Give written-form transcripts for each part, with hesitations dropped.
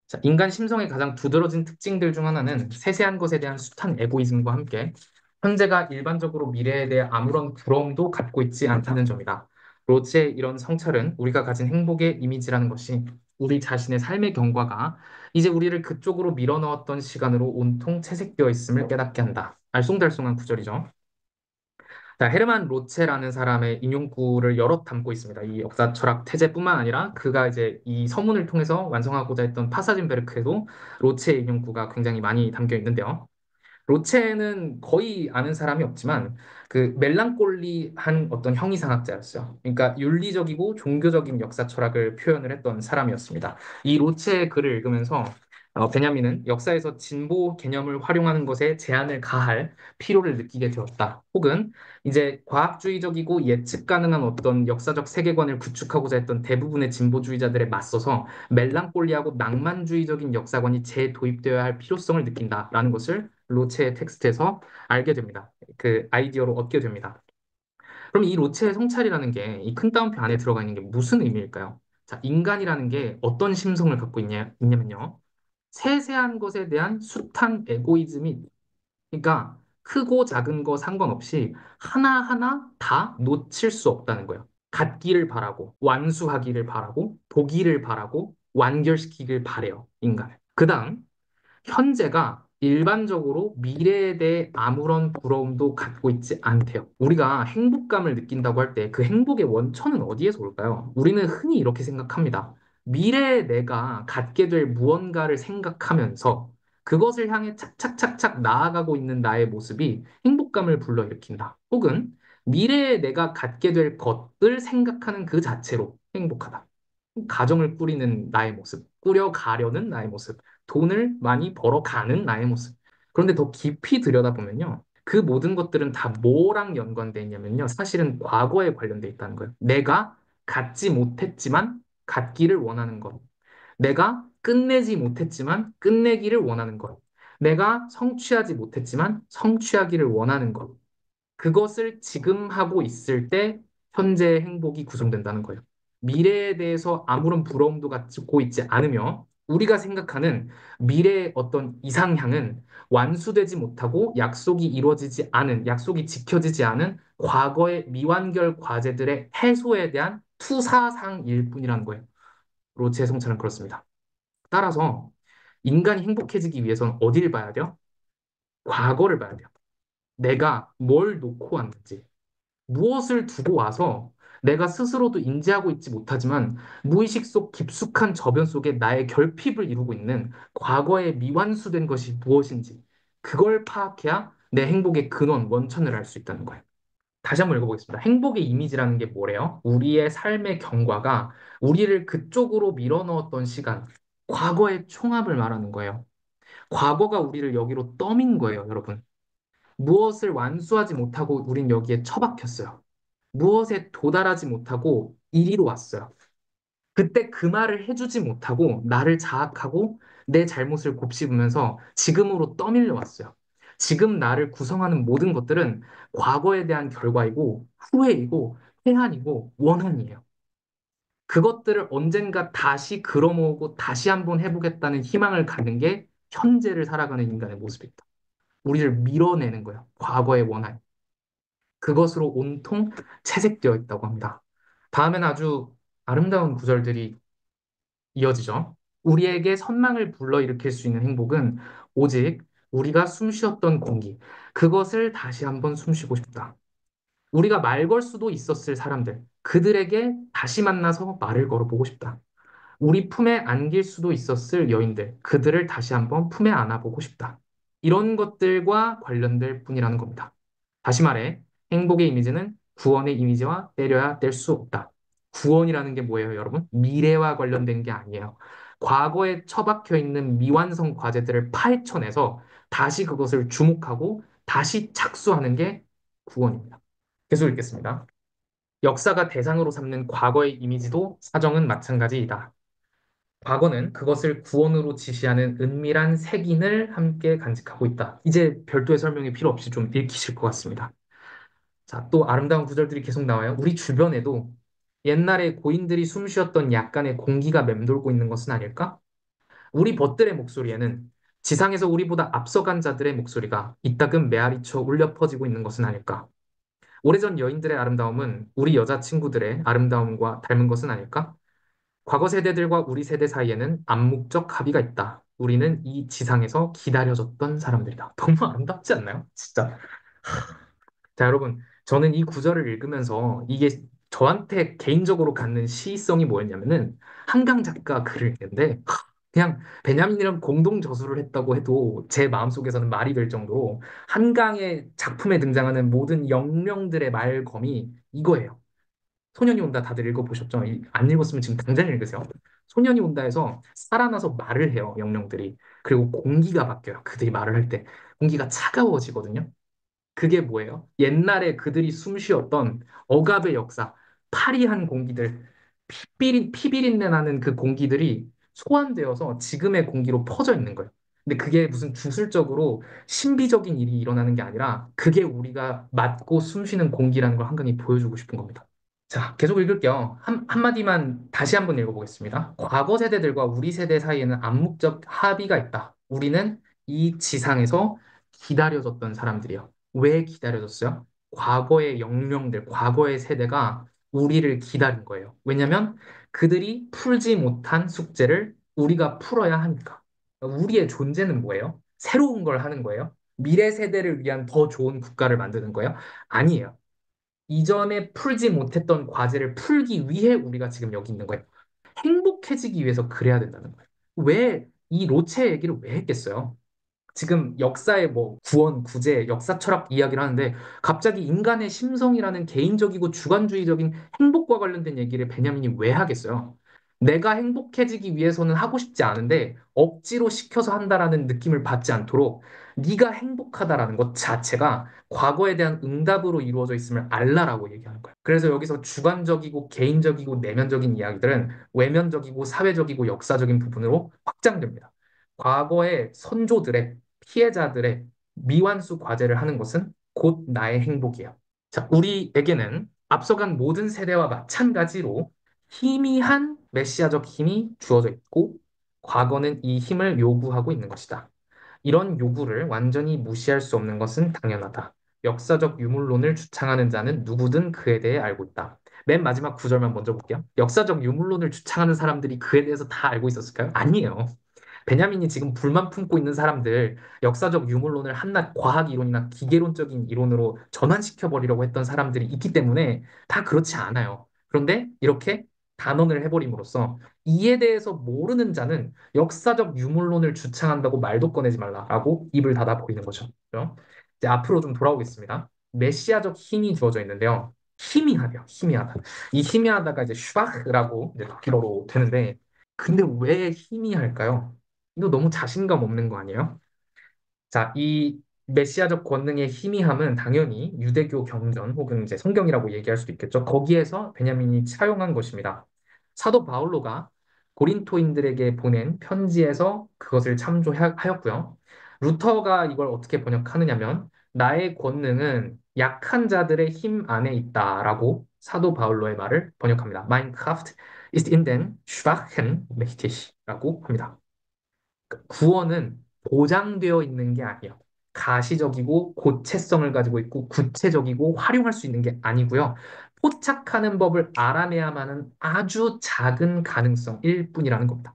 자, 인간 심성의 가장 두드러진 특징들 중 하나는 세세한 것에 대한 숱한 에고이즘과 함께 현재가 일반적으로 미래에 대해 아무런 부러움도 갖고 있지 않다는 점이다. 로츠의 이런 성찰은 우리가 가진 행복의 이미지라는 것이 우리 자신의 삶의 경과가 이제 우리를 그쪽으로 밀어넣었던 시간으로 온통 채색되어 있음을 깨닫게 한다. 알쏭달쏭한 구절이죠. 자, 헤르만 로체라는 사람의 인용구를 여럿 담고 있습니다. 이 역사 철학 태제뿐만 아니라 그가 이제 이 서문을 통해서 완성하고자 했던 파사진베르크에도 로체의 인용구가 굉장히 많이 담겨 있는데요. 로체는 거의 아는 사람이 없지만 그 멜랑콜리한 어떤 형이상학자였어요. 그러니까 윤리적이고 종교적인 역사 철학을 표현을 했던 사람이었습니다. 이 로체의 글을 읽으면서 베냐민은 역사에서 진보 개념을 활용하는 것에 제한을 가할 필요를 느끼게 되었다. 혹은 이제 과학주의적이고 예측 가능한 어떤 역사적 세계관을 구축하고자 했던 대부분의 진보주의자들에 맞서서 멜랑콜리하고 낭만주의적인 역사관이 재도입되어야 할 필요성을 느낀다라는 것을 로체의 텍스트에서 알게 됩니다. 그 아이디어로 얻게 됩니다. 그럼 이 로체의 성찰이라는 게 이 큰 따옴표 안에 들어가 있는 게 무슨 의미일까요? 자, 인간이라는 게 어떤 심성을 갖고 있냐면요. 세세한 것에 대한 숱한 에고이즘이 그러니까 크고 작은 거 상관없이 하나하나 다 놓칠 수 없다는 거예요. 같기를 바라고 완수하기를 바라고 보기를 바라고 완결시키길 바래요, 인간은. 그다음 현재가 일반적으로 미래에 대해 아무런 부러움도 갖고 있지 않대요. 우리가 행복감을 느낀다고 할 때 그 행복의 원천은 어디에서 올까요? 우리는 흔히 이렇게 생각합니다. 미래에 내가 갖게 될 무언가를 생각하면서 그것을 향해 착착착착 나아가고 있는 나의 모습이 행복감을 불러일으킨다. 혹은 미래에 내가 갖게 될 것을 생각하는 그 자체로 행복하다. 가정을 꾸리는 나의 모습, 꾸려가려는 나의 모습, 돈을 많이 벌어가는 나의 모습. 그런데 더 깊이 들여다보면요. 그 모든 것들은 다 뭐랑 연관돼 있냐면요. 사실은 과거에 관련돼 있다는 거예요. 내가 갖지 못했지만 갖기를 원하는 것. 내가 끝내지 못했지만 끝내기를 원하는 것. 내가 성취하지 못했지만 성취하기를 원하는 것. 그것을 지금 하고 있을 때 현재의 행복이 구성된다는 거예요. 미래에 대해서 아무런 부러움도 갖고 있지 않으며 우리가 생각하는 미래의 어떤 이상향은 완수되지 못하고 약속이 이루어지지 않은, 약속이 지켜지지 않은 과거의 미완결 과제들의 해소에 대한 투사상일 뿐이라는 거예요. 로체 성찰은 그렇습니다. 따라서 인간이 행복해지기 위해서는 어디를 봐야 돼요? 과거를 봐야 돼요. 내가 뭘 놓고 왔는지, 무엇을 두고 와서 내가 스스로도 인지하고 있지 못하지만 무의식 속 깊숙한 저변 속에 나의 결핍을 이루고 있는 과거의 미완수된 것이 무엇인지 그걸 파악해야 내 행복의 근원, 원천을 알 수 있다는 거예요. 다시 한번 읽어보겠습니다. 행복의 이미지라는 게 뭐래요? 우리의 삶의 경과가 우리를 그쪽으로 밀어넣었던 시간, 과거의 총합을 말하는 거예요. 과거가 우리를 여기로 떠민 거예요, 여러분. 무엇을 완수하지 못하고 우린 여기에 처박혔어요. 무엇에 도달하지 못하고 이리로 왔어요. 그때 그 말을 해주지 못하고 나를 자학하고 내 잘못을 곱씹으면서 지금으로 떠밀려 왔어요. 지금 나를 구성하는 모든 것들은 과거에 대한 결과이고 후회이고 회한이고 원한이에요. 그것들을 언젠가 다시 걸어모으고 다시 한번 해보겠다는 희망을 갖는 게 현재를 살아가는 인간의 모습입니다. 우리를 밀어내는 거예요. 과거의 원한. 그것으로 온통 채색되어 있다고 합니다. 다음엔 아주 아름다운 구절들이 이어지죠. 우리에게 선망을 불러일으킬 수 있는 행복은 오직 우리가 숨 쉬었던 공기, 그것을 다시 한번 숨쉬고 싶다. 우리가 말 걸 수도 있었을 사람들, 그들에게 다시 만나서 말을 걸어보고 싶다. 우리 품에 안길 수도 있었을 여인들, 그들을 다시 한번 품에 안아보고 싶다. 이런 것들과 관련될 뿐이라는 겁니다. 다시 말해, 행복의 이미지는 구원의 이미지와 때려야 뗄 수 없다. 구원이라는 게 뭐예요, 여러분? 미래와 관련된 게 아니에요. 과거에 처박혀 있는 미완성 과제들을 파헤쳐내서 다시 그것을 주목하고 다시 착수하는 게 구원입니다. 계속 읽겠습니다. 역사가 대상으로 삼는 과거의 이미지도 사정은 마찬가지이다. 과거는 그것을 구원으로 지시하는 은밀한 색인을 함께 간직하고 있다. 이제 별도의 설명이 필요 없이 좀 읽히실 것 같습니다. 자, 또 아름다운 구절들이 계속 나와요. 우리 주변에도 옛날에 고인들이 숨 쉬었던 약간의 공기가 맴돌고 있는 것은 아닐까? 우리 벗들의 목소리에는 지상에서 우리보다 앞서간 자들의 목소리가 이따금 메아리쳐 울려 퍼지고 있는 것은 아닐까? 오래전 여인들의 아름다움은 우리 여자친구들의 아름다움과 닮은 것은 아닐까? 과거 세대들과 우리 세대 사이에는 암묵적 합의가 있다. 우리는 이 지상에서 기다려졌던 사람들이다. 너무 아름답지 않나요? 진짜. 자, 여러분, 저는 이 구절을 읽으면서 이게 저한테 개인적으로 갖는 시의성이 뭐였냐면은 한강 작가 글을 읽는데 그냥 베냐민이랑 공동 저술을 했다고 해도 제 마음속에서는 말이 될 정도로 한강의 작품에 등장하는 모든 영령들의 말검이 이거예요. 소년이 온다 다들 읽어보셨죠? 안 읽었으면 지금 당장 읽으세요. 소년이 온다에서 살아나서 말을 해요, 영령들이. 그리고 공기가 바뀌어요. 그들이 말을 할 때. 공기가 차가워지거든요. 그게 뭐예요? 옛날에 그들이 숨 쉬었던 억압의 역사, 파리한 공기들, 피비린내 나는 그 공기들이 소환되어서 지금의 공기로 퍼져 있는 거예요. 근데 그게 무슨 주술적으로 신비적인 일이 일어나는 게 아니라 그게 우리가 맡고 숨 쉬는 공기라는 걸 한강이 보여주고 싶은 겁니다. 자, 계속 읽을게요. 한마디만 다시 한번 읽어보겠습니다. 과거 세대들과 우리 세대 사이에는 암묵적 합의가 있다. 우리는 이 지상에서 기다려졌던 사람들이요. 왜 기다려졌어요? 과거의 영령들, 과거의 세대가 우리를 기다린 거예요. 왜냐면 그들이 풀지 못한 숙제를 우리가 풀어야 하니까. 우리의 존재는 뭐예요? 새로운 걸 하는 거예요? 미래 세대를 위한 더 좋은 국가를 만드는 거예요? 아니에요. 이전에 풀지 못했던 과제를 풀기 위해 우리가 지금 여기 있는 거예요. 행복해지기 위해서 그래야 된다는 거예요. 왜 이 로체 얘기를 왜 했겠어요? 지금 역사의 뭐 구원, 구제, 역사 철학 이야기를 하는데 갑자기 인간의 심성이라는 개인적이고 주관주의적인 행복과 관련된 얘기를 베냐민이 왜 하겠어요? 내가 행복해지기 위해서는 하고 싶지 않은데 억지로 시켜서 한다라는 느낌을 받지 않도록 네가 행복하다라는 것 자체가 과거에 대한 응답으로 이루어져 있음을 알라라고 얘기하는 거예요. 그래서 여기서 주관적이고 개인적이고 내면적인 이야기들은 외면적이고 사회적이고 역사적인 부분으로 확장됩니다. 과거의 선조들의 피해자들의 미완수 과제를 하는 것은 곧 나의 행복이에요. 자, 우리에게는 앞서간 모든 세대와 마찬가지로 희미한 메시아적 힘이 주어져 있고, 과거는 이 힘을 요구하고 있는 것이다. 이런 요구를 완전히 무시할 수 없는 것은 당연하다. 역사적 유물론을 주창하는 자는 누구든 그에 대해 알고 있다. 맨 마지막 구절만 먼저 볼게요. 역사적 유물론을 주창하는 사람들이 그에 대해서 다 알고 있었을까요? 아니에요. 베냐민이 지금 불만 품고 있는 사람들, 역사적 유물론을 한낱 과학 이론이나 기계론적인 이론으로 전환시켜 버리려고 했던 사람들이 있기 때문에 다 그렇지 않아요. 그런데 이렇게 단언을 해버림으로써 이에 대해서 모르는 자는 역사적 유물론을 주창한다고 말도 꺼내지 말라라고 입을 닫아 버리는 거죠. 그죠? 이제 앞으로 좀 돌아오겠습니다. 메시아적 힘이 주어져 있는데요. 희미하대요. 희미하다. 이 희미하다가 이제 슈바흐라고 이제 독일어로 되는데 근데 왜 희미할까요? 이거 너무 자신감 없는 거 아니에요? 자, 이 메시아적 권능의 희미함은 당연히 유대교 경전 혹은 이제 성경이라고 얘기할 수도 있겠죠. 거기에서 베냐민이 차용한 것입니다. 사도 바울로가 고린토인들에게 보낸 편지에서 그것을 참조하였고요. 루터가 이걸 어떻게 번역하느냐면 나의 권능은 약한 자들의 힘 안에 있다라고 사도 바울로의 말을 번역합니다. Mein Kraft ist in den Schwachen mächtig라고 합니다. 구원은 보장되어 있는 게 아니에요. 가시적이고 고체성을 가지고 있고 구체적이고 활용할 수 있는 게 아니고요. 포착하는 법을 알아내야만 하는 아주 작은 가능성일 뿐이라는 겁니다.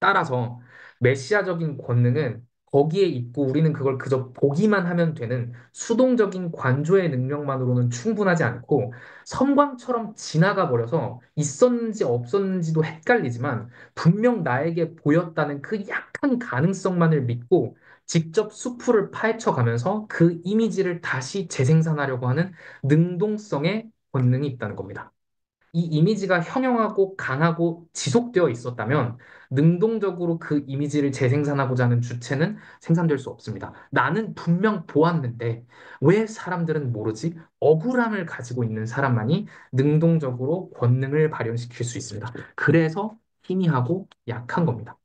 따라서 메시아적인 권능은 거기에 있고 우리는 그걸 그저 보기만 하면 되는 수동적인 관조의 능력만으로는 충분하지 않고 섬광처럼 지나가 버려서 있었는지 없었는지도 헷갈리지만 분명 나에게 보였다는 그 약한 가능성만을 믿고 직접 수풀을 파헤쳐 가면서 그 이미지를 다시 재생산하려고 하는 능동성의 권능이 있다는 겁니다. 이 이미지가 형용하고 강하고 지속되어 있었다면 능동적으로 그 이미지를 재생산하고자 하는 주체는 생산될 수 없습니다. 나는 분명 보았는데 왜 사람들은 모르지? 억울함을 가지고 있는 사람만이 능동적으로 권능을 발현시킬 수 있습니다. 그래서 희미하고 약한 겁니다.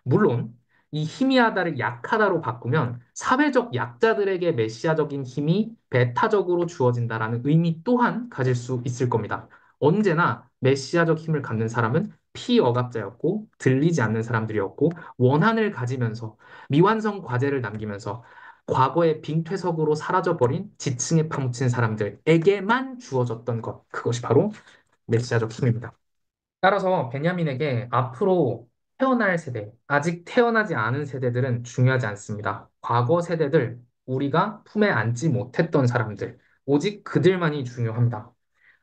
물론 이 희미하다를 약하다로 바꾸면 사회적 약자들에게 메시아적인 힘이 배타적으로 주어진다라는 의미 또한 가질 수 있을 겁니다. 언제나 메시아적 힘을 갖는 사람은 피억압자였고 들리지 않는 사람들이었고 원한을 가지면서 미완성 과제를 남기면서 과거의 빙퇴석으로 사라져버린 지층에 파묻힌 사람들에게만 주어졌던 것 그것이 바로 메시아적 힘입니다. 따라서 베냐민에게 앞으로 태어날 세대, 아직 태어나지 않은 세대들은 중요하지 않습니다. 과거 세대들, 우리가 품에 안지 못했던 사람들, 오직 그들만이 중요합니다.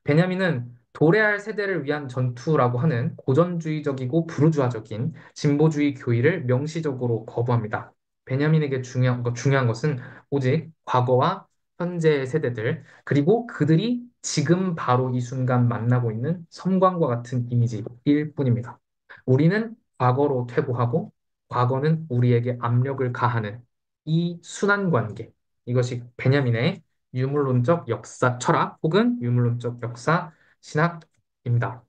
베냐민은 도래할 세대를 위한 전투라고 하는 고전주의적이고 부르주아적인 진보주의 교의를 명시적으로 거부합니다. 베냐민에게 중요한 것은 오직 과거와 현재의 세대들, 그리고 그들이 지금 바로 이 순간 만나고 있는 섬광과 같은 이미지일 뿐입니다. 우리는 과거로 퇴보하고 과거는 우리에게 압력을 가하는 이 순환 관계. 이것이 베냐민의 유물론적 역사 철학 혹은 유물론적 역사 신학입니다.